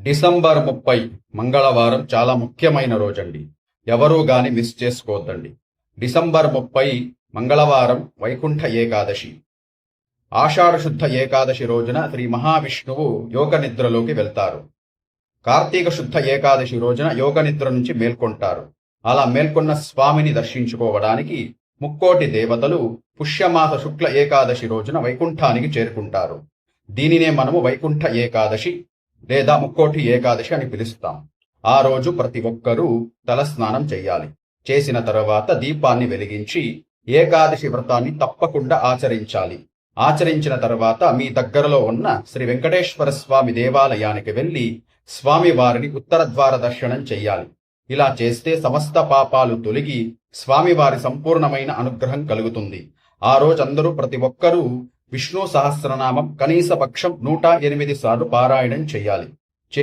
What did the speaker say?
December 30 మంగళవారం చాలా ముఖ్యమైన రోజండి. ఎవరూ గాని మిస్ చేసుకోవద్దండి. డిసెంబర్ 30 మంగళవారం వైకుంఠ ఏకాదశి. ఆషాఢ శుద్ధ ఏకాదశి రోజున శ్రీ మహావిష్ణువు యోగ నిద్రలోకి వెళ్తారు. కార్తీక శుద్ధ ఏకాదశి రోజున యోగ నిద్ర నుంచి మేల్కొంటారు. అలా మేల్కొన్న స్వామిని దర్శించుకోవడానికి ముక్కోటి దేవతలు పుష్యమాస శుక్ల ఏకాదశి రోజున వైకుంఠానికి చేరుకుంటారు. దీనినే మనము వైకుంఠ ఏకాదశి లేదా ముక్కోటి ఏకాదశి అని పిలుస్తాం. ఆ రోజు ప్రతి ఒక్కరూ తలస్నానం చెయ్యాలి. చేసిన తర్వాత దీపాన్ని వెలిగించి ఏకాదశి వ్రతాన్ని తప్పకుండా ఆచరించాలి. ఆచరించిన తర్వాత మీ దగ్గరలో ఉన్న శ్రీ వెంకటేశ్వర స్వామి దేవాలయానికి వెళ్లి స్వామి వారిని ఉత్తర ద్వార దర్శనం చెయ్యాలి. ఇలా చేస్తే సమస్త పాపాలు తొలగి స్వామివారి సంపూర్ణమైన అనుగ్రహం కలుగుతుంది. ఆ రోజందరూ ప్రతి ఒక్కరూ విష్ణు సహస్రనామం కనీస పక్షం 108 సార్లు పారాయణం చెయ్యాలి.